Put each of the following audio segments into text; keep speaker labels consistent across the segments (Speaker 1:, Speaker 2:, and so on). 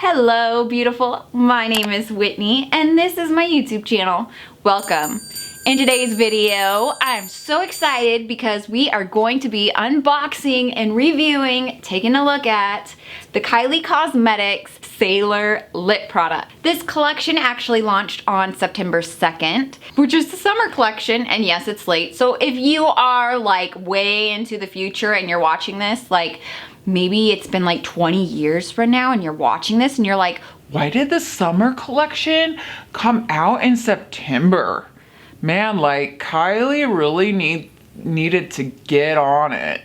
Speaker 1: Hello, beautiful. My name is Whitney, and this is my YouTube channel. Welcome. In today's video, I'm so excited because we are going to be unboxing and reviewing, taking a look at the Kylie Cosmetics Sailor Lip product. This collection actually launched on September 2nd, which is the summer collection, and yes, it's late. So if you are like way into the future and you're watching this, like maybe it's been like 20 years from now and you're watching this and you're like,
Speaker 2: why did the summer collection come out in September? Man, like Kylie really needed to get on it.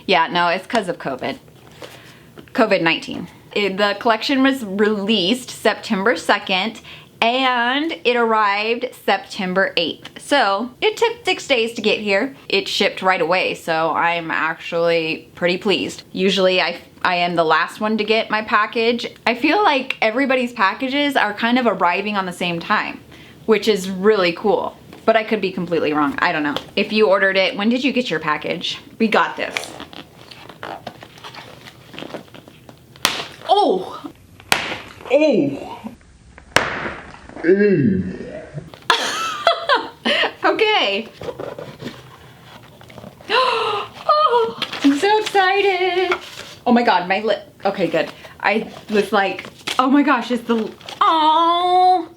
Speaker 1: Yeah, no, it's because of COVID-19. The collection was released September 2nd and it arrived September 8th. So it took 6 days to get here. It shipped right away, so I'm actually pretty pleased. Usually I am the last one to get my package. I feel like everybody's packages are kind of arriving on the same time, which is really cool. But I could be completely wrong. I don't know. If you ordered it, when did you get your package? We got this. Oh!
Speaker 2: Oh!
Speaker 1: Okay. Oh, I'm so excited. Oh my god, my lip. Okay, good. I was like, oh my gosh, it's the... Oh!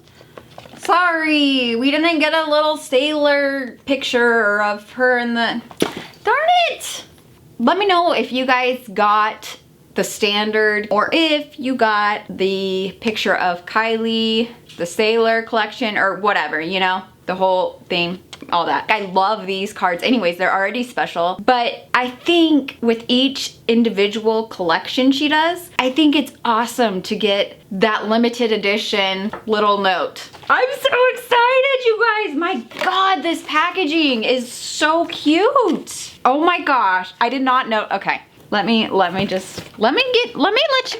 Speaker 1: Sorry, we didn't get a little sailor picture of her in the... Darn it! Let me know if you guys got the standard or if you got the picture of Kylie, the Sailor collection, or whatever, you know, the whole thing, all that. I love these cards anyways, they're already special, but I think with each individual collection she does, I think it's awesome to get that limited edition little note. I'm so excited, you guys. My god, this packaging is so cute. Oh my gosh, I did not know. Okay, let me let you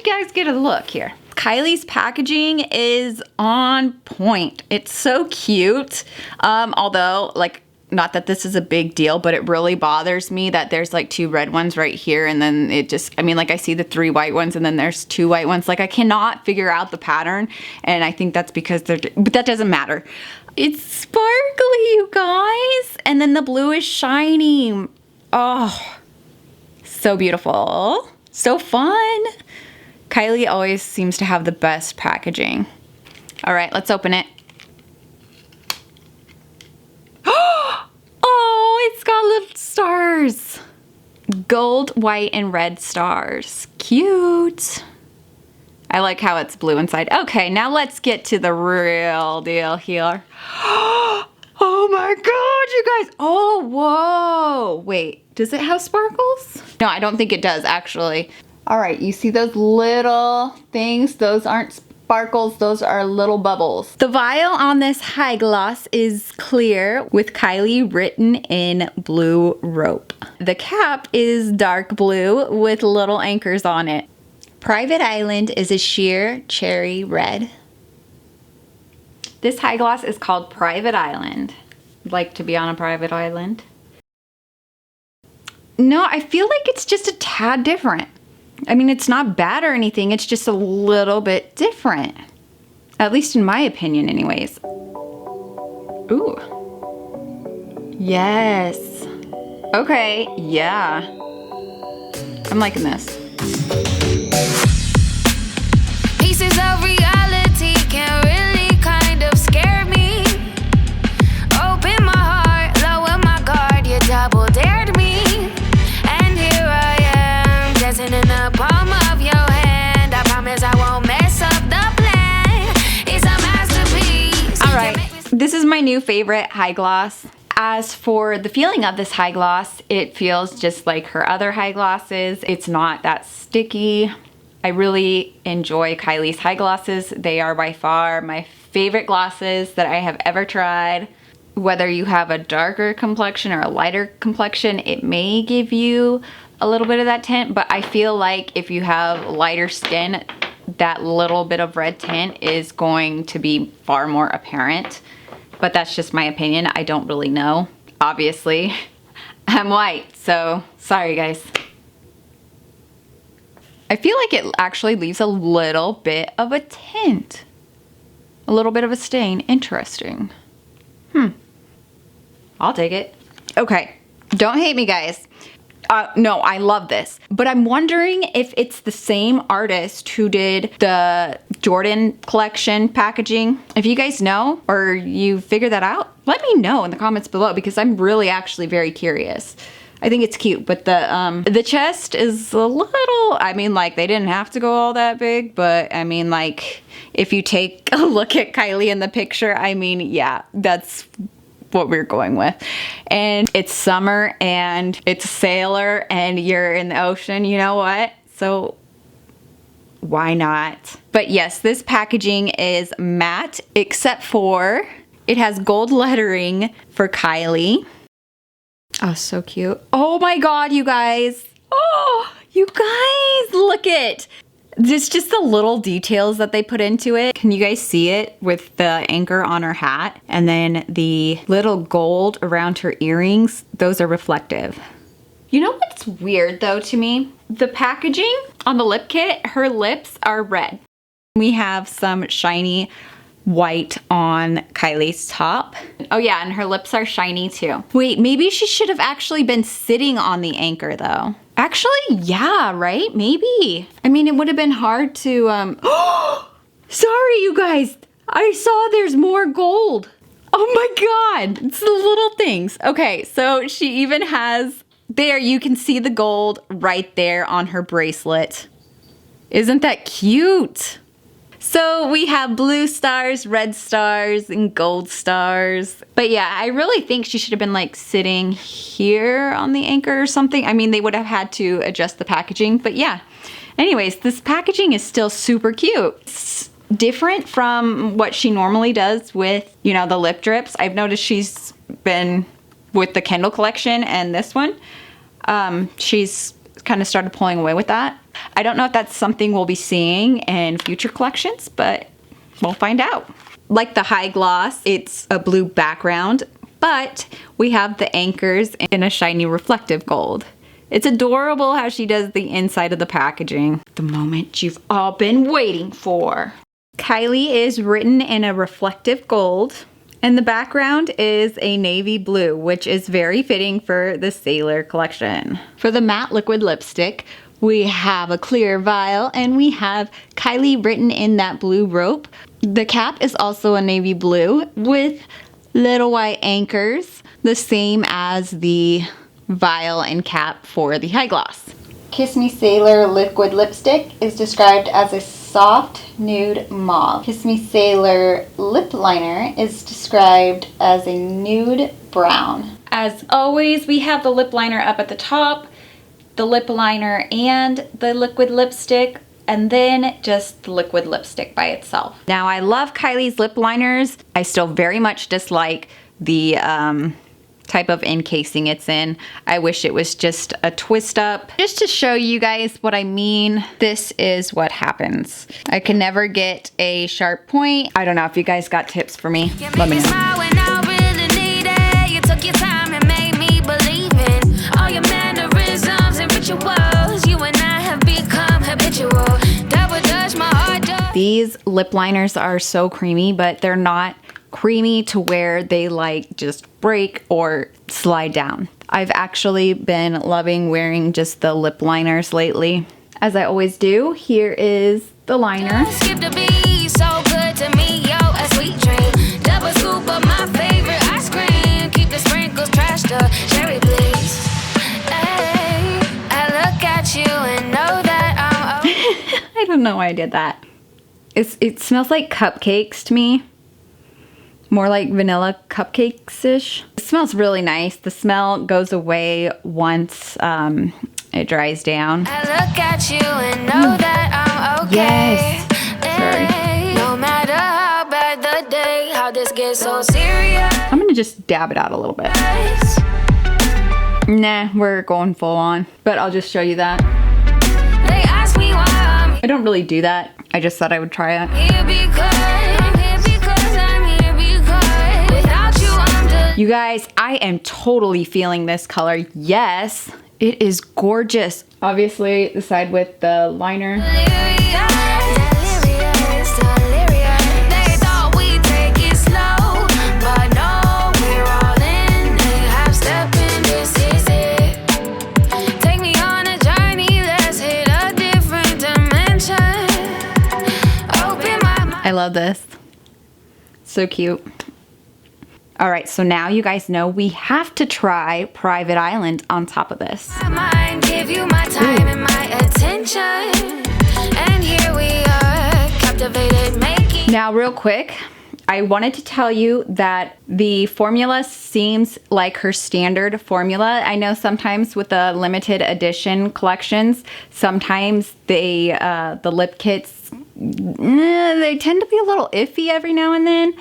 Speaker 1: guys get a look here. Kylie's packaging is on point. It's so cute. Although, like, not that this is a big deal, but it really bothers me that there's like 2 red ones right here, and then it just, I mean, like I see the 3 white ones and then there's 2 white ones. Like I cannot figure out the pattern, and I think that's because they're, but that doesn't matter. It's sparkly, you guys, and then the blue is shiny. Oh, so beautiful, so fun. Kylie always seems to have the best packaging. All right, let's open it. Oh, it's got little stars. Gold, white, and red stars. Cute. I like how it's blue inside. Okay, now let's get to the real deal here. Oh my god, you guys. Oh, whoa. Wait, does it have sparkles? No, I don't think it does, actually. All right, you see those little things? Those aren't sparkles, those are little bubbles. The vial on this high gloss is clear with Kylie written in blue rope. The cap is dark blue with little anchors on it. Private Island is a sheer cherry red. This high gloss is called Private Island. I'd like to be on a private island. No, I feel like it's just a tad different. I mean, it's not bad or anything, it's just a little bit different. At least in my opinion anyways. Ooh. Yes. Okay, yeah. I'm liking this.
Speaker 3: Pieces of reality can really kind of scare me. Open my heart, lower my guard, you double dared me. And here I am, dancing in the palm of your hand. I promise I won't mess up the plan. It's a masterpiece.
Speaker 1: All right, this is my new favorite high gloss. As for the feeling of this high gloss, it feels just like her other high glosses. It's not that sticky. I really enjoy Kylie's high glosses. They are by far my favorite glosses that I have ever tried. Whether you have a darker complexion or a lighter complexion, it may give you a little bit of that tint, but I feel like if you have lighter skin, that little bit of red tint is going to be far more apparent. But that's just my opinion. I don't really know. Obviously, I'm white, so sorry guys. I feel like it actually leaves a little bit of a tint. A little bit of a stain. Interesting. I'll take it. Okay, don't hate me, guys. No, I love this. But I'm wondering if it's the same artist who did the Jordan collection packaging. If you guys know or you figure that out, let me know in the comments below because I'm really actually very curious. I think it's cute, but the chest is a little, I mean, like, they didn't have to go all that big, but I mean, like, if you take a look at Kylie in the picture, I mean, yeah, that's what we're going with. And it's summer and it's a sailor and you're in the ocean, you know what? So why not? But yes, this packaging is matte, except for it has gold lettering for Kylie. Oh, so cute. Oh my God, you guys. Oh, you guys, look it. There's just the little details that they put into it. Can you guys see it with the anchor on her hat? And then the little gold around her earrings, those are reflective. You know what's weird though to me? The packaging on the lip kit, her lips are red. We have some shiny white on Kylie's top. Oh yeah, and her lips are shiny too. Wait, maybe she should have actually been sitting on the anchor though. Actually, yeah, right? Maybe. I mean, it would have been hard to, sorry, you guys. I saw there's more gold. Oh my God, it's the little things. Okay, so she even has, there you can see the gold right there on her bracelet. Isn't that cute? So we have blue stars, red stars, and gold stars. But yeah, I really think she should have been like sitting here on the anchor or something. I mean, they would have had to adjust the packaging, but yeah. Anyways, this packaging is still super cute. It's different from what she normally does with, you know, the lip drips. I've noticed she's been with the Kendall collection and this one. She's kind of started pulling away with that. I don't know if that's something we'll be seeing in future collections, but we'll find out. Like the high gloss, it's a blue background, but we have the anchors in a shiny reflective gold. It's adorable how she does the inside of the packaging. The moment you've all been waiting for. Kylie is written in a reflective gold, and the background is a navy blue, which is very fitting for the Sailor collection. For the matte liquid lipstick, we have a clear vial and we have Kylie written in that blue rope. The cap is also a navy blue with little white anchors, the same as the vial and cap for the high gloss. Kiss Me Sailor liquid lipstick is described as a soft nude mauve. Kiss Me Sailor lip liner is described as a nude brown. As always, we have the lip liner up at the top, the lip liner and the liquid lipstick, and then just the liquid lipstick by itself. Now, I love Kylie's lip liners. I still very much dislike the type of encasing it's in. I wish it was just a twist up. Just to show you guys what I mean, this is what happens. I can never get a sharp point. I don't know if you guys got tips for me. Let me know. These lip liners are so creamy, but they're not creamy to where they like just break or slide down. I've actually been loving wearing just the lip liners lately. As I always do, here is the liner. Skip the beat, so good to me, yo, a sweet dream. Double scoop of my favorite ice cream. Keep the sprinkles trashed up, cherry please. Hey, I look at you and know that I'm I don't know why I did that. It smells like cupcakes to me. More like vanilla cupcakes-ish. It smells really nice. The smell goes away once it dries down. I look at you and know that I'm okay. Yes. Sorry. No matter how bad the day, how this gets so serious. I'm gonna just dab it out a little bit. Nah, we're going full on. But I'll just show you that. They ask me why I don't really do that. I just thought I would try it. You guys, I am totally feeling this color. Yes, it is gorgeous. Obviously, the side with the liner. I love this. So cute. All right, so now you guys know we have to try Private Island on top of this.
Speaker 3: Give you my time and my attention. And here we are, captivated, making.
Speaker 1: Now, real quick, I wanted to tell you that the formula seems like her standard formula. I know sometimes with the limited edition collections, sometimes they the lip kits, they tend to be a little iffy every now and then.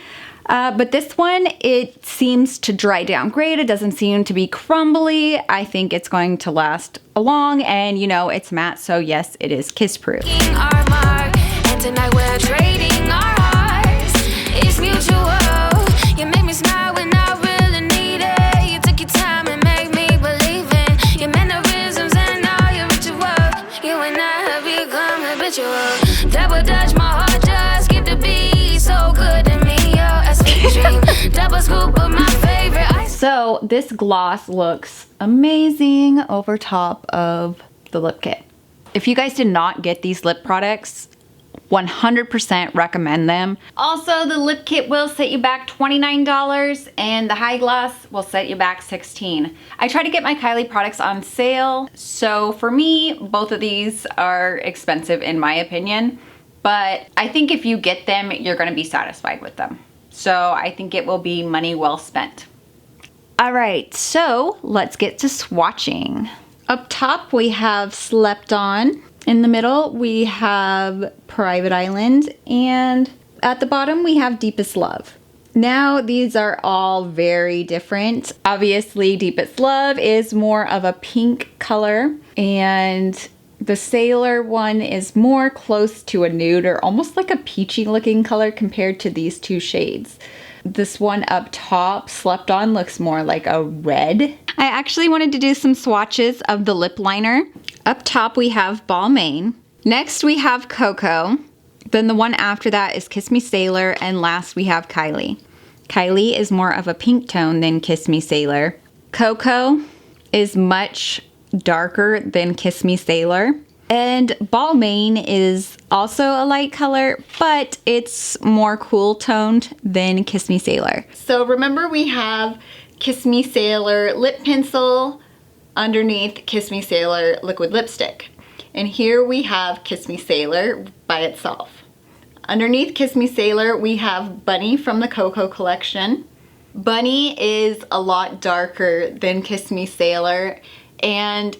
Speaker 1: But this one, it seems to dry down great. It doesn't seem to be crumbly. I think it's going to last long, and you know, it's matte, so yes, it is kiss proof.
Speaker 3: Our mark, and tonight we're trading our hearts. It's mutual. You make me smile when I really need it. You took your time and make me believe in your mannerisms and all your rituals. You and I have become habitual. Double dutch, my heart just skipped a beat. So good to me. Double scoop of my favorite.
Speaker 1: So this gloss looks amazing over top of the lip kit. If you guys did not get these lip products, 100% recommend them. Also, the lip kit will set you back $29 and the high gloss will set you back $16. I try to get my Kylie products on sale, so for me, both of these are expensive in my opinion, but I think if you get them, you're gonna be satisfied with them. So I think it will be money well spent. All right, so let's get to swatching. Up top, we have Slept On. In the middle, we have Private Island. And at the bottom, we have Deepest Love. Now, these are all very different. Obviously, Deepest Love is more of a pink color. And the Sailor one is more close to a nude or almost like a peachy looking color compared to these two shades. This one up top, Slept On, looks more like a red. I actually wanted to do some swatches of the lip liner. Up top we have Balmain. Next we have Coco. Then the one after that is Kiss Me Sailor, and last we have Kylie. Kylie is more of a pink tone than Kiss Me Sailor. Coco is much darker than Kiss Me Sailor, and Balmain is also a light color, but it's more cool toned than Kiss Me Sailor. So remember, we have Kiss Me Sailor lip pencil underneath Kiss Me Sailor liquid lipstick, and here we have Kiss Me Sailor by itself. Underneath Kiss Me Sailor we have Bunny from the Coco collection. Bunny is a lot darker than Kiss Me Sailor, and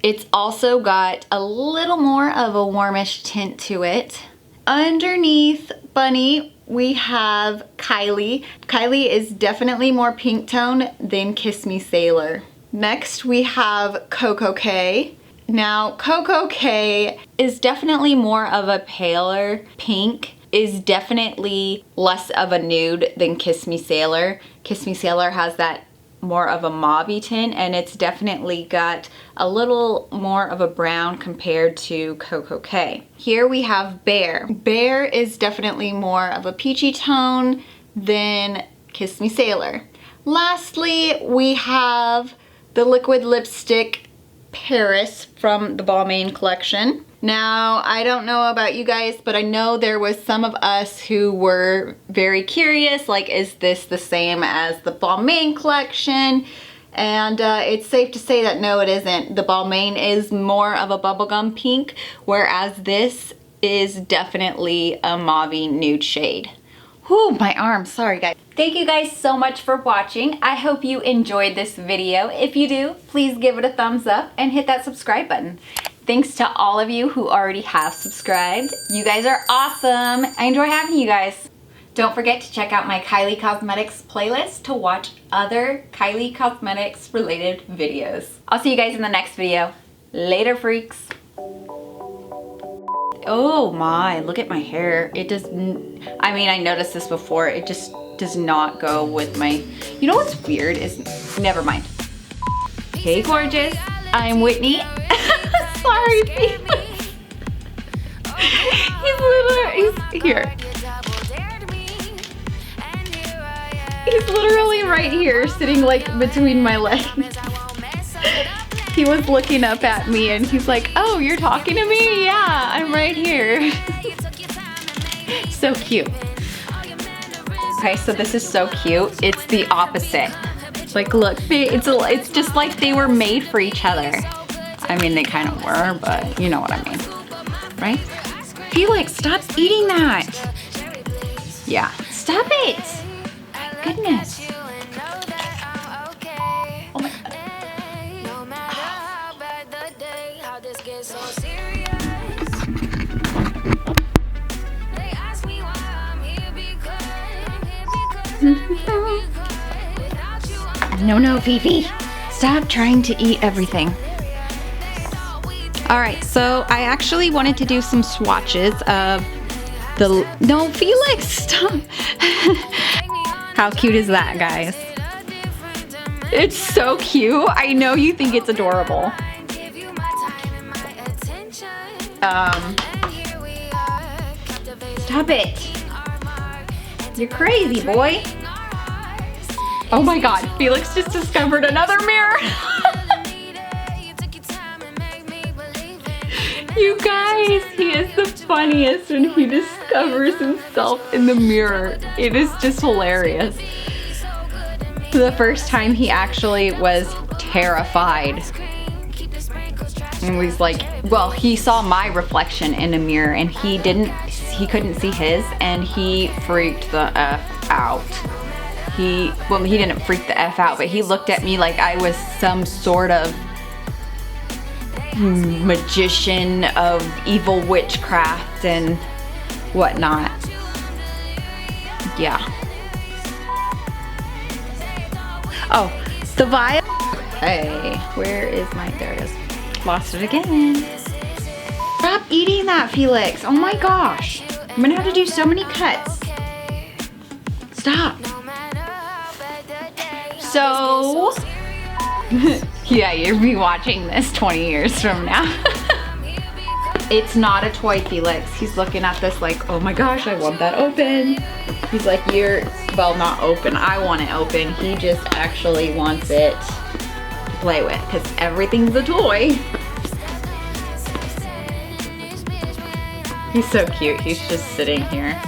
Speaker 1: it's also got a little more of a warmish tint to it. Underneath Bunny, we have Kylie. Kylie is definitely more pink tone than Kiss Me Sailor. Next, we have Coco K. Now, Coco K is definitely more of a paler pink, is definitely less of a nude than Kiss Me Sailor. Kiss Me Sailor has that more of a mauve tint, and it's definitely got a little more of a brown compared to Coco K. Here we have Bear. Bear is definitely more of a peachy tone than Kiss Me Sailor. Lastly, we have the liquid lipstick Paris from the Balmain collection. Now, I don't know about you guys, but I know there was some of us who were very curious, like, is this the same as the Balmain collection? And it's safe to say that no, it isn't. The Balmain is more of a bubblegum pink, whereas this is definitely a mauve nude shade. Whew, my arm, sorry guys. Thank you guys so much for watching. I hope you enjoyed this video. If you do, please give it a thumbs up and hit that subscribe button. Thanks to all of you who already have subscribed. You guys are awesome. I enjoy having you guys. Don't forget to check out my Kylie Cosmetics playlist to watch other Kylie Cosmetics related videos. I'll see you guys in the next video. Later, freaks. Oh my, look at my hair. It does, I mean, I noticed this before. It just does not go with my, you know what's weird is, never mind. Hey gorgeous, I'm Whitney. sorry, Felix. He's here. He's literally right here, sitting like between my legs. He was looking up at me and he's like, oh, you're talking to me? Yeah, I'm right here. So cute. Okay, so this is so cute. It's the opposite. Like, look, it's just like they were made for each other. I mean, they kind of were, but you know what I mean, right? Felix, stop eating that. Yeah, stop it. My goodness. Oh my God. No, Fifi. Stop trying to eat everything. All right, so I actually wanted to do some swatches of the... No, Felix, stop. How cute is that, guys? It's so cute. I know you think it's adorable. Stop it. You're crazy, boy. Oh my God, Felix just discovered another mirror. You guys, he is the funniest when he discovers himself in the mirror. It is just hilarious. The first time he actually was terrified. And was like, well, he saw my reflection in a mirror and he couldn't see his and he freaked the F out. He didn't freak the F out, but he looked at me like I was some sort of magician of evil witchcraft and whatnot. Yeah. Oh, the vial. Hey, where is my, there it is. Lost it again. Stop eating that, Felix. Oh my gosh. I'm gonna have to do so many cuts. Stop. So, yeah, you'll be watching this 20 years from now. It's not a toy, Felix. He's looking at this like, oh my gosh, I want that open. He's like, well, not open. I want it open. He just actually wants it to play with because everything's a toy. He's so cute. He's just sitting here.